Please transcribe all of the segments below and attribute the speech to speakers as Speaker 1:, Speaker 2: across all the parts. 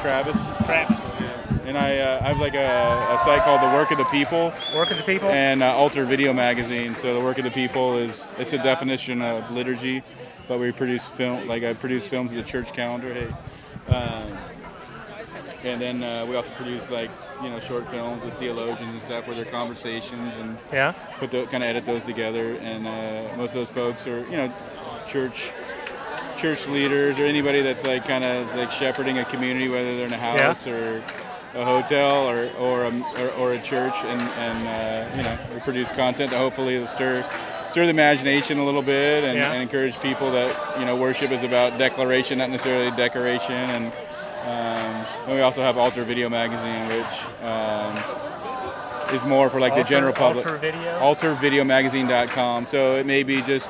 Speaker 1: Travis.
Speaker 2: Travis.
Speaker 1: And I have like a site called The Work of the People.
Speaker 2: Work of the People?
Speaker 1: And Altar Video Magazine. So The Work of the People it's a definition of liturgy, but we produce film, like I produce films of the church calendar. Hey. And then we also produce like, short films with theologians and stuff where they're conversations and kind of edit those together. And most of those folks are, church leaders or anybody that's like kind of like shepherding a community, whether they're in a house or a hotel or a church, and we produce content that hopefully will stir the imagination a little bit and encourage people that worship is about declaration, not necessarily decoration. And we also have Altar Video Magazine, which is more for like the general public.
Speaker 2: Altar Video?
Speaker 1: AltarVideoMagazine.com. So it may be just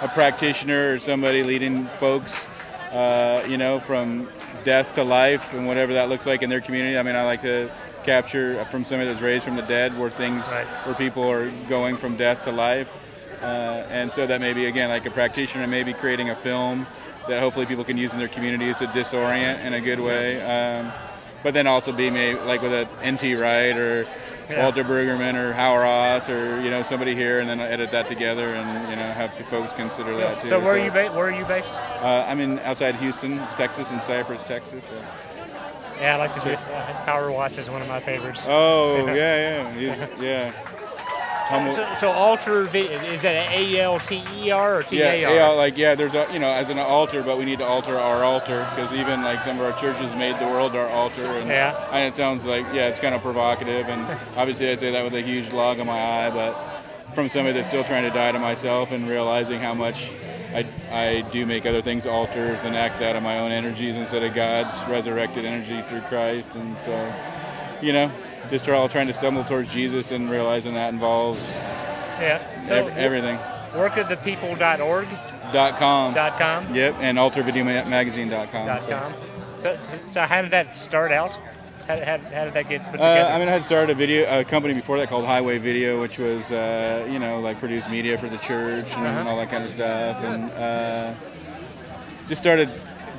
Speaker 1: a practitioner or somebody leading folks, from death to life and whatever that looks like in their community. I mean, I like to capture from somebody that's raised from the dead where people are going from death to life. And so that may be, again, like a practitioner, maybe creating a film that hopefully people can use in their communities to disorient in a good way. But then also be maybe like with a N.T. Wright or Walter Brueggemann or Howard Ross or somebody here, and then edit that together and have folks consider that too.
Speaker 2: So where are you based?
Speaker 1: I'm in outside Houston, Texas, in Cypress, Texas. So.
Speaker 2: Yeah, I like to do it. Howard Ross is one of my favorites.
Speaker 1: Oh yeah.
Speaker 2: So Altar Video, is that an A-L-T-E-R or T-A-R?
Speaker 1: There's as an altar, but we need to alter our altar, because even like some of our churches made the world our altar, and it sounds like it's kind of provocative, and obviously I say that with a huge log on my eye, but from somebody that's still trying to die to myself and realizing how much I do make other things altars and act out of my own energies instead of God's resurrected energy through Christ, and so just all trying to stumble towards Jesus and realizing that involves everything.
Speaker 2: Workofthepeople.org?
Speaker 1: .com.
Speaker 2: .com?
Speaker 1: Yep, and altarvideomagazine.com.
Speaker 2: So how did that start out? How did that get put together?
Speaker 1: I had started a company before that called Highway Video, which was, produce media for the church and all that kind of stuff. And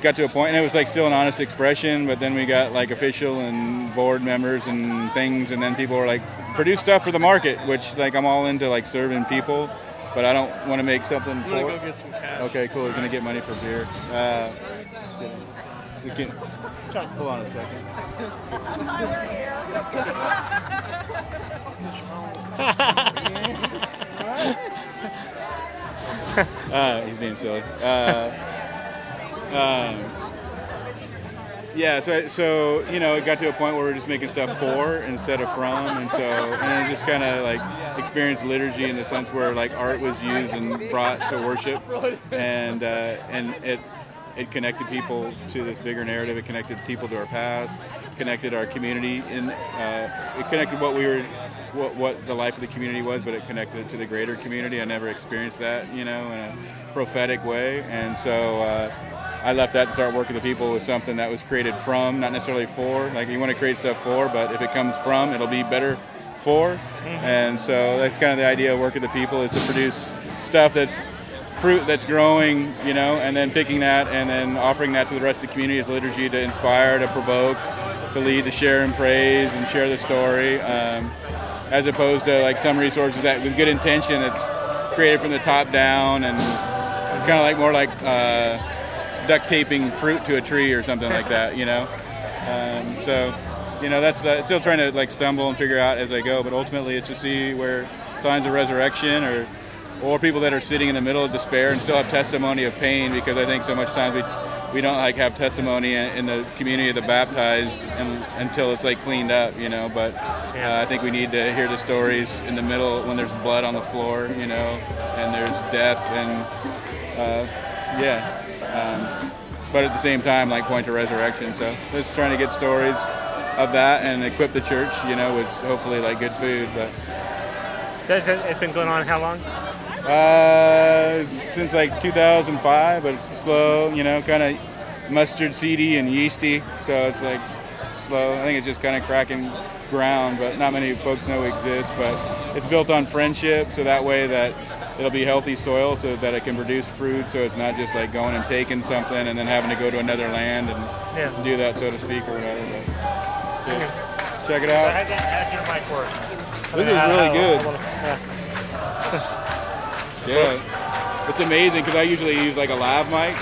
Speaker 1: got to a point, and it was like still an honest expression, but then we got like official and board members and things, and then people were like, produce stuff for the market, which like I'm all into like serving people, but I don't want to make something for.
Speaker 3: Go get some cash.
Speaker 1: Okay, cool. We're gonna get money for beer. We can hold on a second. He's being silly. So it got to a point where we're just making stuff for instead of from, and it just kind of like experienced liturgy in the sense where like art was used and brought to worship, and it connected people to this bigger narrative. It connected people to our past, connected our community, and it connected what the life of the community was, but it connected it to the greater community. I never experienced that, in a prophetic way, and so. I left that to start working with people with something that was created from, not necessarily for. Like you want to create stuff for, but if it comes from, it'll be better for. And so that's kind of the idea of working with people, is to produce stuff that's fruit that's growing, and then picking that and then offering that to the rest of the community as liturgy to inspire, to provoke, to lead, to share and praise and share the story, as opposed to like some resources that with good intention that's created from the top down and kind of like more like duct taping fruit to a tree or something like that, that's still trying to like stumble and figure out as I go, but ultimately it's to see where signs of resurrection or people that are sitting in the middle of despair and still have testimony of pain, because I think so much times we don't like have testimony in the community of the baptized until it's like cleaned up, but I think we need to hear the stories in the middle when there's blood on the floor, and there's death and but at the same time, like point to resurrection. So just trying to get stories of that and equip the church, with hopefully like good food. But
Speaker 2: so it's been going on how long?
Speaker 1: Since like 2005, but it's slow, kind of mustard seedy and yeasty. So it's like slow. I think it's just kind of cracking ground, but not many folks know it exists. But it's built on friendship, so that way that it'll be healthy soil so that it can produce fruit, so it's not just like going and taking something and then having to go to another land and do that, so to speak, or whatever. But check it out.
Speaker 2: How's your mic work?
Speaker 1: This is really good. Yeah, it's amazing because I usually use like a lav mic,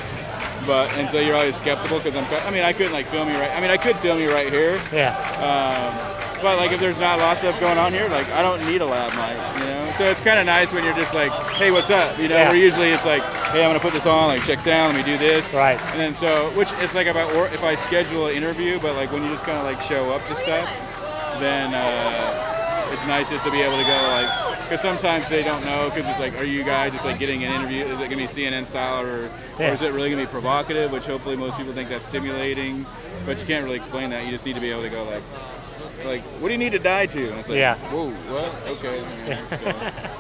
Speaker 1: and so you're always skeptical because I couldn't like film you right. I mean, I could film you right here.
Speaker 2: Yeah.
Speaker 1: But like if there's not a lot of stuff going on here, like I don't need a lav mic, you know. So it's kind of nice when you're just like, hey, what's up, you know? Where usually it's like, hey, I'm gonna put this on, like check sound, let me do this.
Speaker 2: Right.
Speaker 1: And then which it's like about if I schedule an interview, but like when you just kind of like show up to stuff, then it's nice just to be able to go like, because sometimes they don't know, because it's like, are you guys just like getting an interview? Is it gonna be CNN style or is it really gonna be provocative? Which hopefully most people think that's stimulating, but you can't really explain that. You just need to be able to go like, what do you need to die to? And it's like, whoa, what? Okay. So,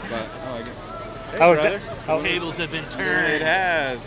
Speaker 1: but I like it. Hey, brother.
Speaker 3: Tables have been turned.
Speaker 1: It has.